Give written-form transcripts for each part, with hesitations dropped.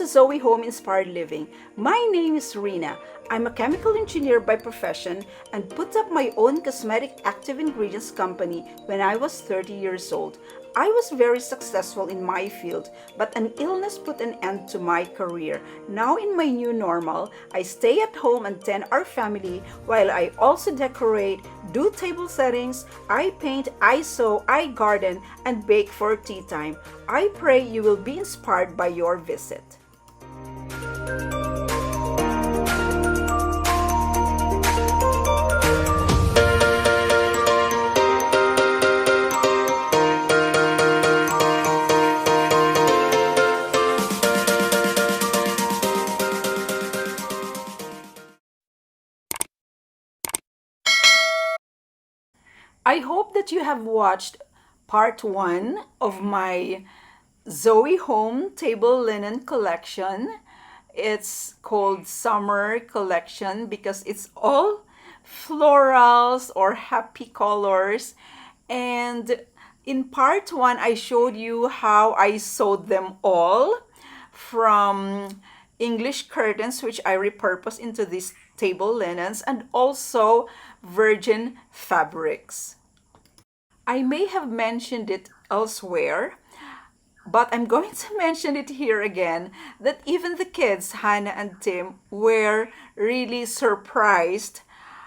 to Zoe Home Inspired Living. My name is Rina. I'm a chemical engineer by profession and put up my own cosmetic active ingredients company when I was 30 years old. I was very successful in my field, but an illness put an end to my career. Now in my new normal, I stay at home and tend our family while I also decorate, do table settings, I paint, I sew, I garden, and bake for tea time. I pray you will be inspired by your visit. I hope that you have watched part 1 of my Zoe Home table linen collection. It's called Summer Collection because it's all florals or happy colors. And in part 1, I showed you how I sewed them all from English curtains, which I repurposed into these table linens, and also virgin fabrics. I may have mentioned it elsewhere, but I'm going to mention it here again that even the kids, Hannah and Tim, were really surprised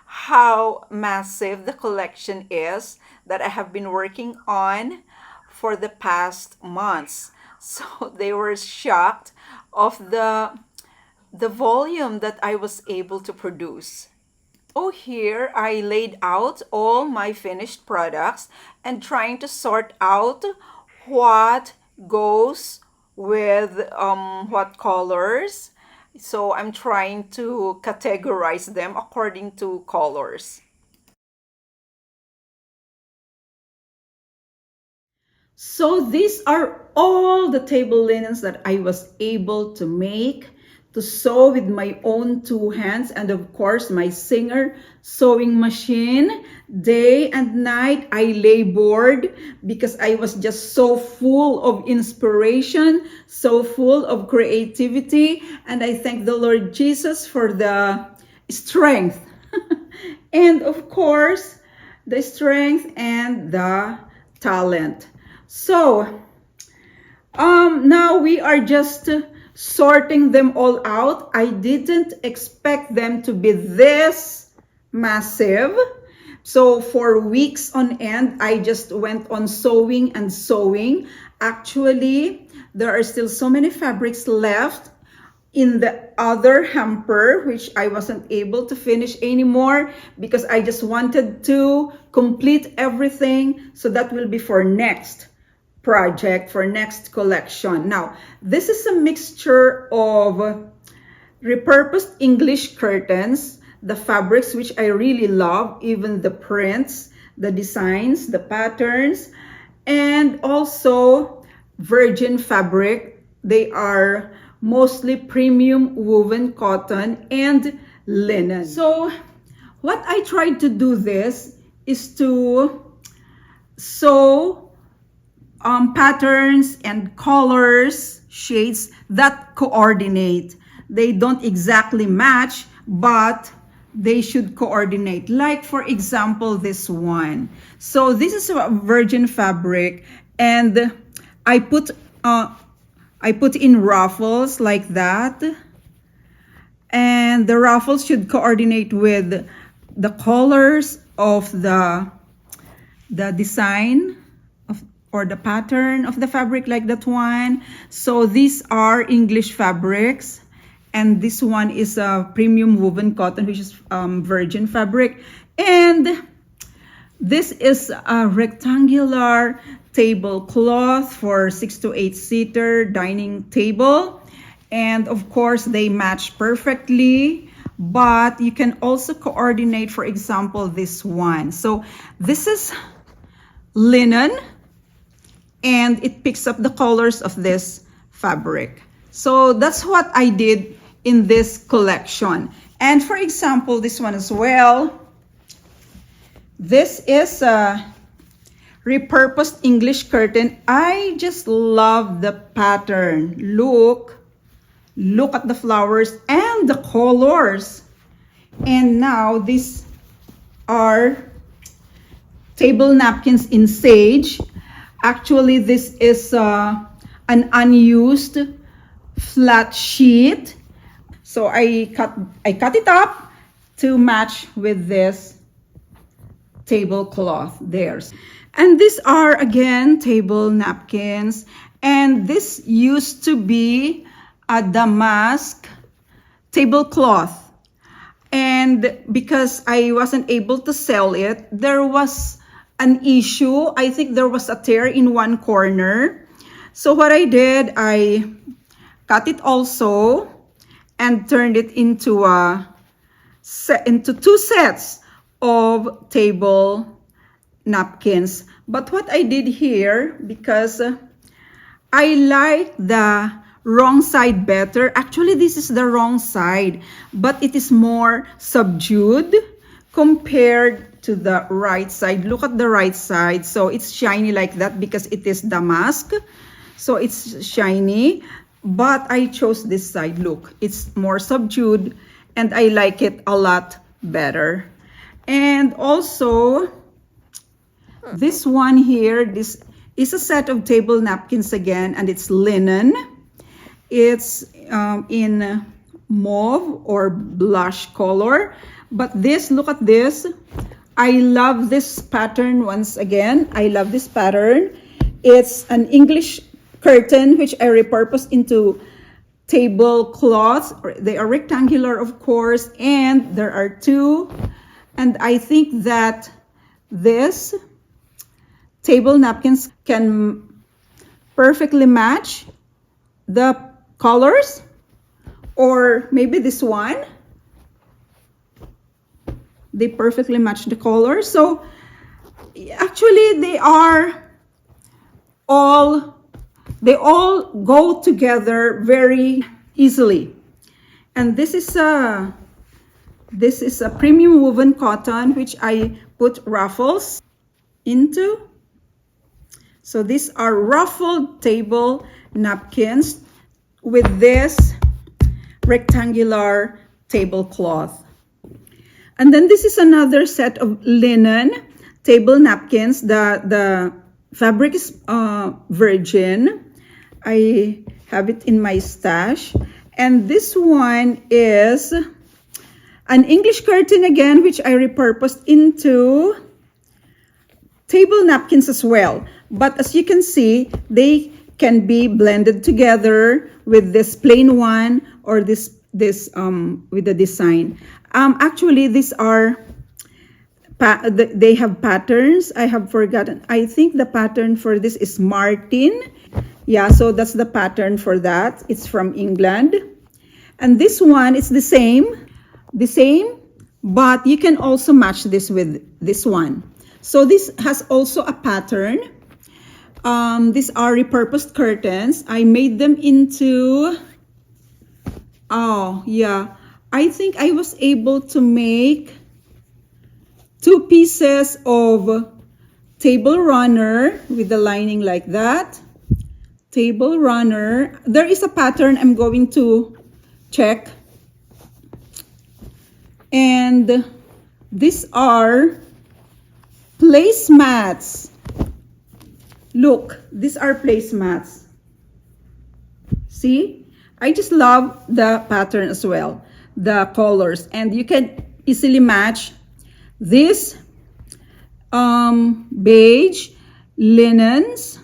how massive the collection is that I have been working on for the past months. So they were shocked of the volume that I was able to produce. Oh, here I laid out all my finished products and trying to sort out what goes with what colors. So I'm trying to categorize them according to colors. So these are all the table linens that I was able to make, to sew with my own two hands, and of course my Singer sewing machine. Day and night I labored because I was just so full of inspiration, so full of creativity, and I thank the Lord Jesus for the strength and of course the strength and the talent. So now we are just sorting them all out. I didn't expect them to be this massive. So for weeks on end, I just went on sewing and sewing. Actually, there are still so many fabrics left in the other hamper, which I wasn't able to finish anymore because I just wanted to complete everything. So that will be for next project, for next collection. Now, this is a mixture of repurposed English curtains, the fabrics which I really love, even the prints, the designs, the patterns, and also virgin fabric. They are mostly premium woven cotton and linen. So what I tried to do this is to sew patterns and colors, shades that coordinate. They don't exactly match, but they should coordinate. Like for example, this one. So this is a virgin fabric, and I put in ruffles like that, and the ruffles should coordinate with the colors of the design or the pattern of the fabric, like that one. So these are English fabrics, and this one is a premium woven cotton, which is virgin fabric. And this is a rectangular tablecloth for 6 to 8 seater dining table, and of course they match perfectly. But you can also coordinate, for example, this one. So this is linen, and it picks up the colors of this fabric. So that's what I did in this collection. And for example, this one as well. This is a repurposed English curtain. I just love the pattern. Look, Look at the flowers and the colors. And now these are table napkins in sage. Actually, this is an unused flat sheet. So I cut it up to match with this tablecloth there. And these are again table napkins. And this used to be a damask tablecloth. And because I wasn't able to sell it, there was an issue. I think there was a tear in one corner. So what I did, I cut it also and turned it into two sets of table napkins. But what I did here, because I like the wrong side better. Actually, this is the wrong side, but it is more subdued compared to the right side. Look at the right side. So it's shiny like that because it is damask. So it's shiny, but I chose this side. Look, it's more subdued and I like it a lot better. And also, this one here, this is a set of table napkins again, and it's linen. It's in mauve or blush color. But this, look at this. I love this pattern once again. I love this pattern. It's an English curtain, which I repurposed into tablecloths. They are rectangular, of course, and there are two. And I think that this table napkins can perfectly match the colors, or maybe this one. They perfectly match the colors. So actually they all go together very easily. And this is a premium woven cotton, which I put ruffles into. So these are ruffled table napkins with this rectangular tablecloth. And then this is another set of linen table napkins. The fabric is virgin. I have it in my stash. And this one is an English curtain again, which I repurposed into table napkins as well. But as you can see, they can be blended together with this plain one or this with the design. Actually, these are they have patterns. I have forgotten. I think the pattern for this is Martin. Yeah, so that's the pattern for that. It's from England. And this one, it's the same, but you can also match this with this one. So this has also a pattern. These are repurposed curtains. I made them into, oh yeah, I think I was able to make 2 pieces of table runner with the lining like that. Table runner. There is a pattern I'm going to check. And these are placemats. Look, these are placemats. See? I just love the pattern as well, the colors. And you can easily match this beige linens,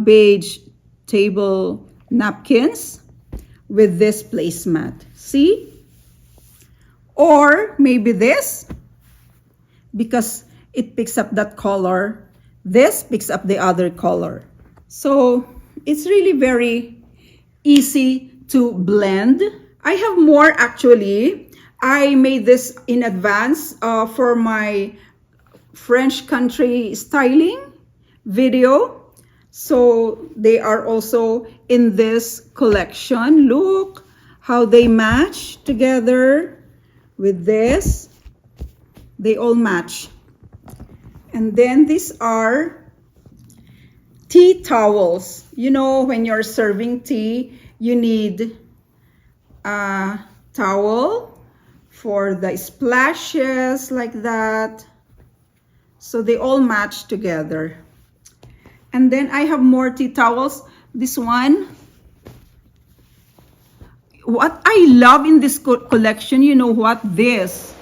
beige table napkins with this placemat. See? Or maybe this, because it picks up that color. This picks up the other color. So it's really very easy to blend. I have more actually. I made this in advance for my French country styling video. So they are also in this collection. Look how they match together with this. They all match. And then these are tea towels. You know, when you're serving tea, you need towel for the splashes like that. So they all match together. And then I have more tea towels. This one. What I love in this collection, you know what? This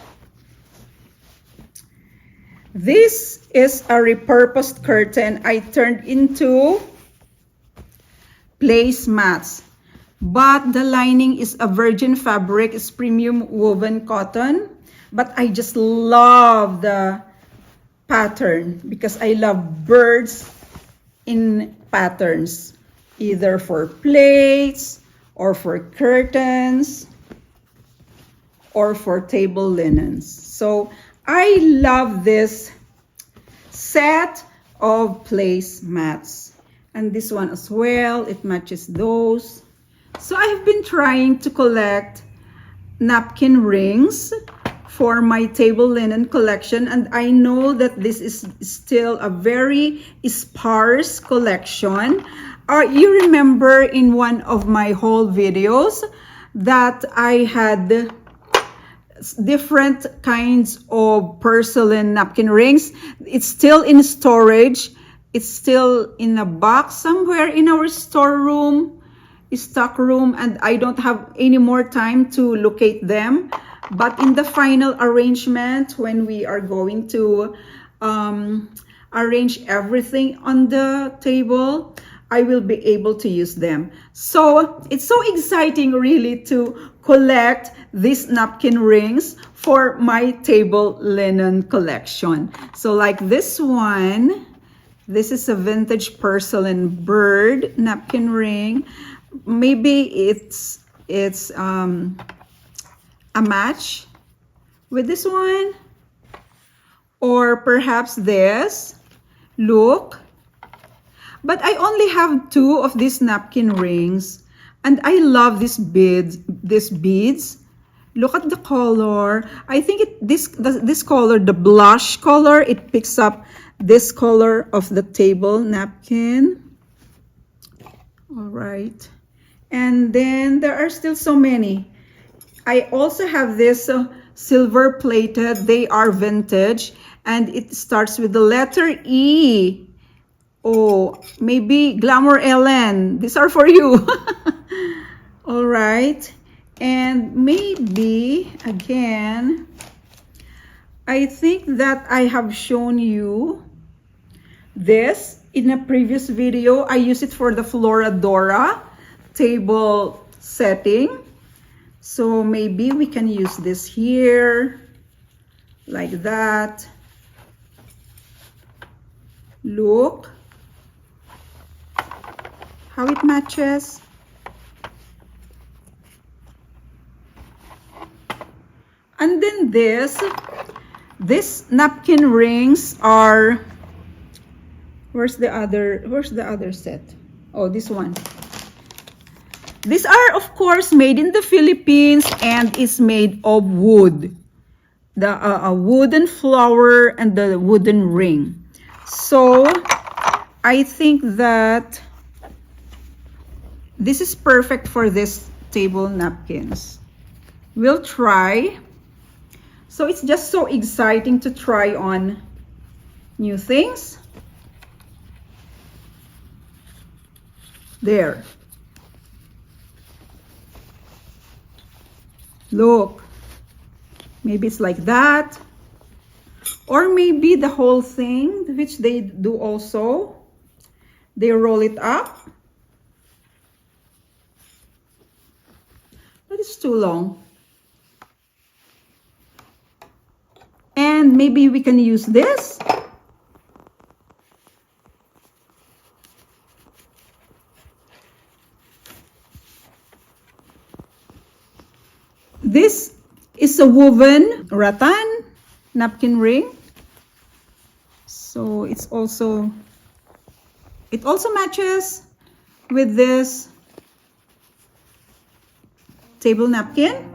is a repurposed curtain I turned into placemats. But the lining is a virgin fabric, it's premium woven cotton. But I just love the pattern because I love birds in patterns, either for plates or for curtains or for table linens. So I love this set of placemats. And this one as well, it matches those. So I've been trying to collect napkin rings for my table linen collection, and I know that this is still a very sparse collection. You remember in one of my haul videos that I had different kinds of porcelain napkin rings. It's still in storage. It's still in a box somewhere in our storeroom, stock room, and I don't have any more time to locate them. But in the final arrangement, when we are going to arrange everything on the table, I will be able to use them. So it's so exciting really to collect these napkin rings for my table linen collection. So like this one, this is a vintage porcelain bird napkin ring. Maybe it's a match with this one, or perhaps this. Look, but I only have 2 of these napkin rings, and I love these beads. Look at the color. I think this color, the blush color, it picks up this color of the table napkin. All right, and then there are still so many. I also have this silver plated. They are vintage, and it starts with the letter E. Oh, maybe Glamour Ellen. These are for you. All right. And maybe, again, I think that I have shown you this in a previous video. I use it for the Floradora table setting. So maybe we can use this here, like that. Look how it matches. And then this napkin rings are, where's the other set? Oh, this one. These are, of course, made in the Philippines and is made of wood. The wooden flower and the wooden ring. So I think that this is perfect for this table napkins. We'll try. So it's just so exciting to try on new things. There. Look. Maybe it's like that. Or maybe the whole thing, which they do also. They roll it up. But it's too long. And maybe we can use this. This is a woven rattan napkin ring. So it also matches with this table napkin.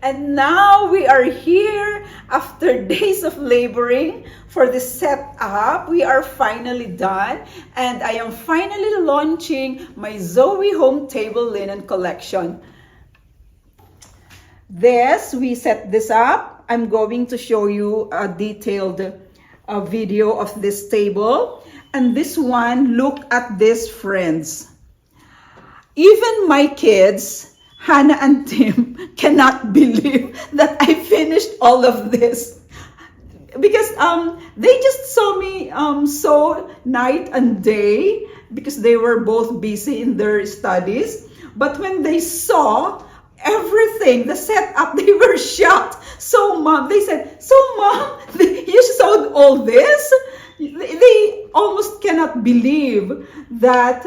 And now we are here after days of laboring for the setup. We are finally done, and I am finally launching my Zoe Home Table Linen Collection. We set this up. I'm going to show you a detailed video of this table. And this one, look at this, friends. Even my kids, Hannah and Tim, cannot believe that I finished all of this. Because they just saw me sew night and day because they were both busy in their studies. But when they saw everything, the setup, they were shocked. So mom, they said, so mom, you sewed all this? They almost cannot believe that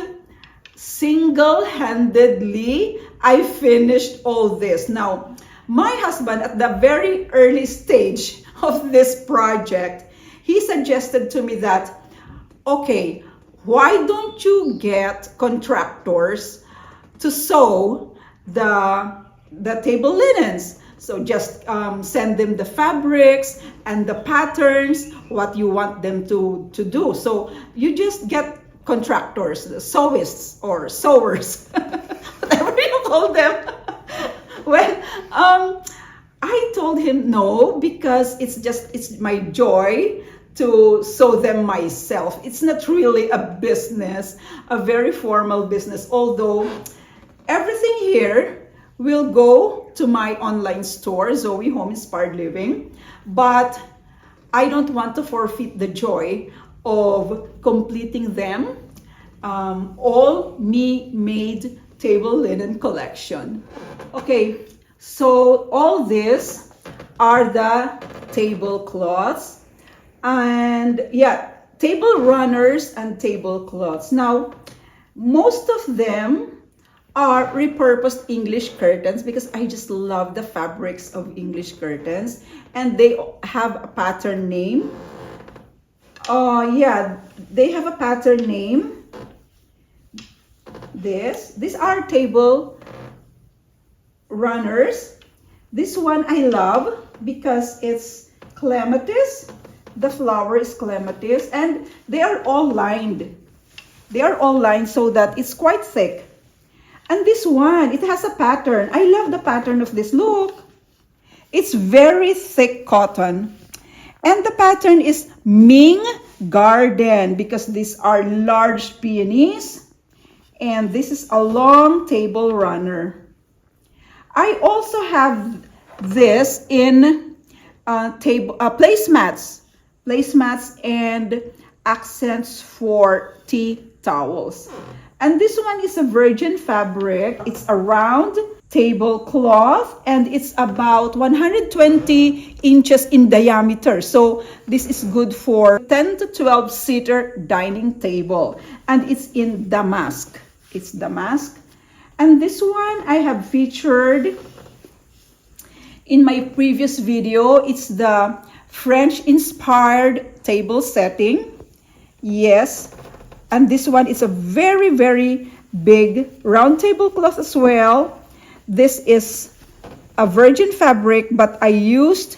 single-handedly I finished all this. Now, my husband, at the very early stage of this project, he suggested to me that, okay, why don't you get contractors to sew the table linens? So just send them the fabrics and the patterns, what you want them to do. So you just get contractors, the sewists or sewers, whatever you call them. Well, I told him no, because it's my joy to sew them myself. It's not really a business, a very formal business, although everything here will go to my online store, Zoe Home Inspired Living, but I don't want to forfeit the joy of completing them, all me-made table linen collection. Okay, so all this are the tablecloths, and yeah, table runners and tablecloths. Now, most of them are repurposed English curtains because I just love the fabrics of English curtains, and they have a pattern name. Yeah, they have a pattern name. These are table runners. This one I love because it's clematis. The flower is clematis, and they are all lined. They are all lined so that it's quite thick. And this one, it has a pattern. I love the pattern of this. Look, it's very thick cotton. And the pattern is Ming Garden because these are large peonies. And this is a long table runner. I also have this in placemats and accents for tea towels. And this one is a virgin fabric. It's a round tablecloth, and it's about 120 inches in diameter. So this is good for 10 to 12 seater dining table. And it's in damask. It's damask. And this one I have featured in my previous video. It's the French-inspired table setting. Yes. And this one is a very, very big round tablecloth as well. This is a virgin fabric, but I used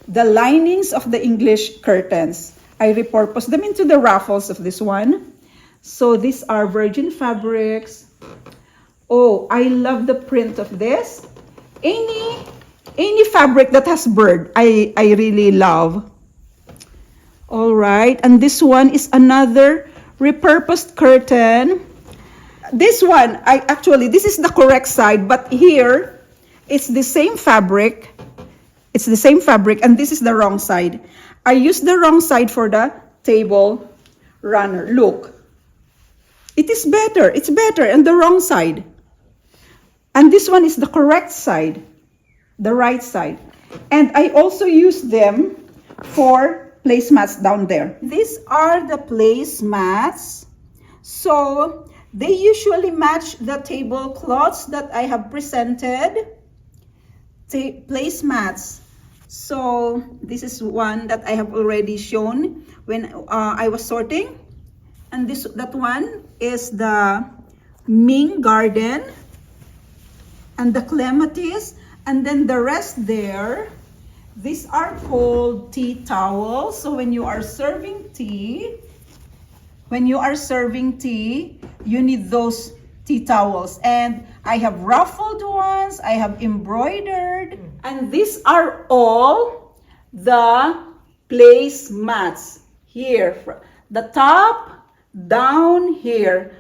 the linings of the English curtains. I repurposed them into the ruffles of this one. So these are virgin fabrics. Oh, I love the print of this. Any fabric that has bird, I really love. All right, and this one is another repurposed curtain. This one, this is the correct side, but here it's the same fabric. It's the same fabric, and this is the wrong side. I used the wrong side for the table runner. Look, it is better. It's better, and the wrong side. And this one is the correct side, the right side. And I also use them for placemats down there. These are the placemats. So they usually match the tablecloths that I have presented. Placemats. So this is one that I have already shown when I was sorting. And that one is the Ming Garden and the clematis. And then the rest there, these are called tea towels. So when you are serving tea, you need those tea towels. And I have ruffled ones, I have embroidered, and these are all the placemats here, the top down here.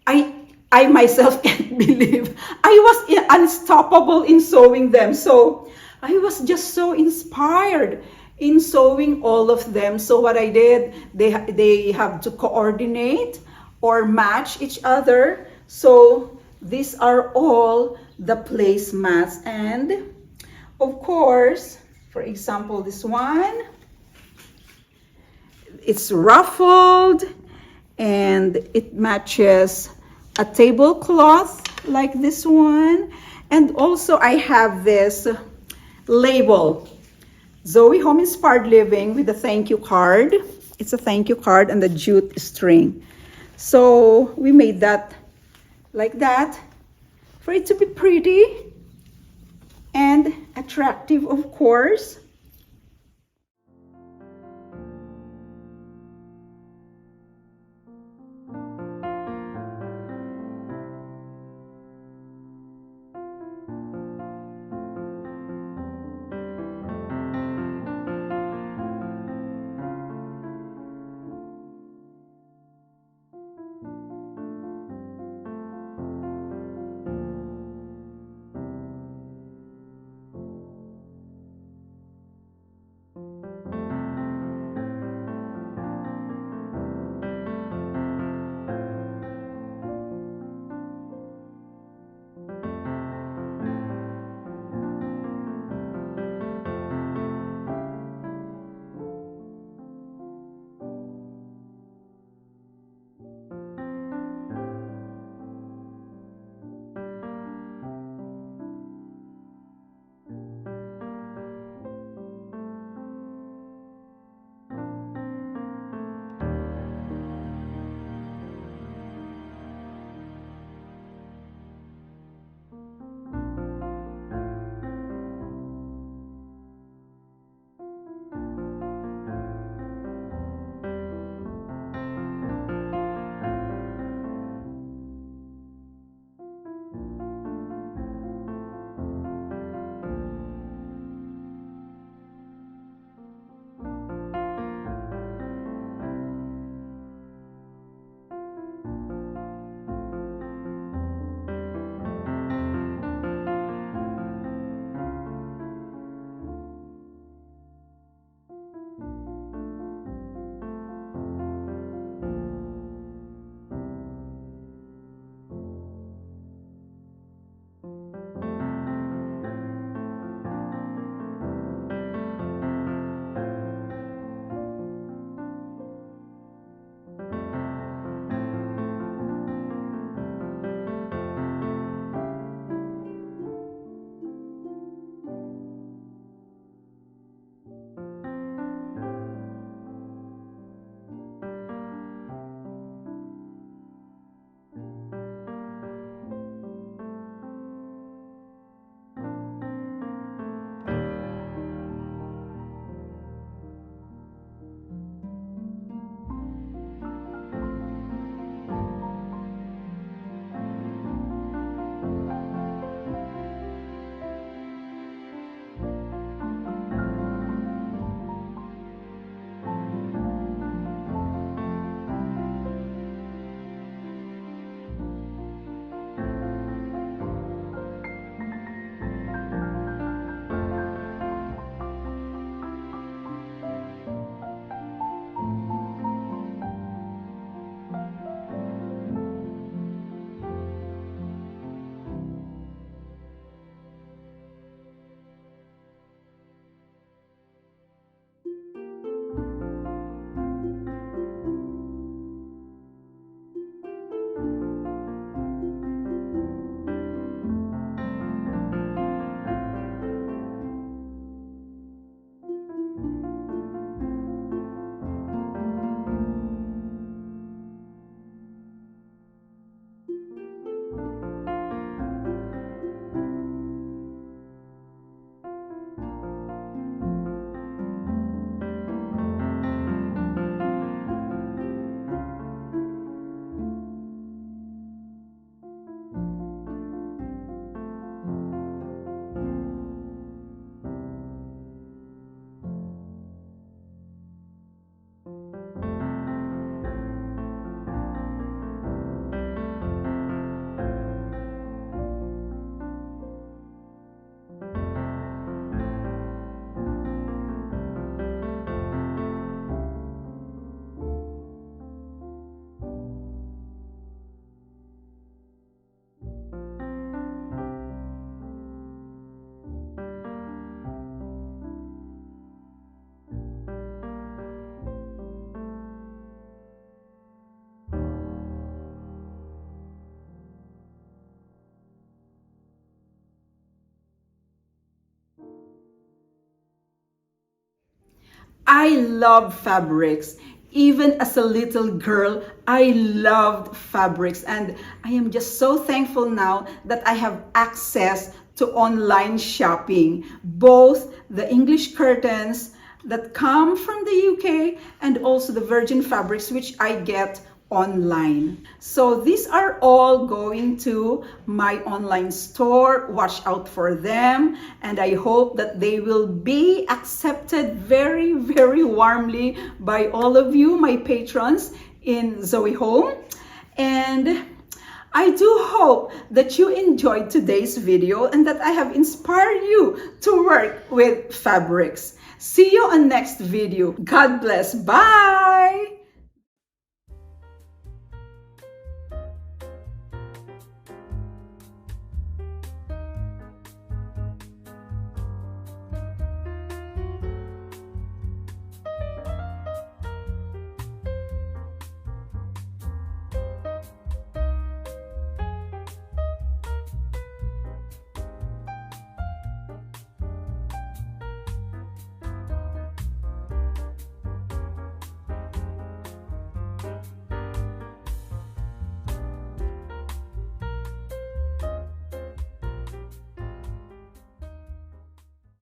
I myself can't believe I was unstoppable in sewing them. So I was just so inspired in sewing all of them. So what I did, they have to coordinate or match each other. So these are all the placemats. And of course, for example, this one, it's ruffled and it matches a tablecloth like this one. And also I have this label, Zoe Home Inspired Living, with a thank you card. It's a thank you card and the jute string. So we made that like that for it to be pretty and attractive, of course. I love fabrics. Even as a little girl, I loved fabrics. And I am just so thankful now that I have access to online shopping, both the English curtains that come from the UK and also the virgin fabrics which I get online. So these are all going to my online store. Watch out for them, and I hope that they will be accepted very, very warmly by all of you, my patrons in Zoe Home. And I do hope that you enjoyed today's video and that I have inspired you to work with fabrics. See you on next video. God bless. Bye!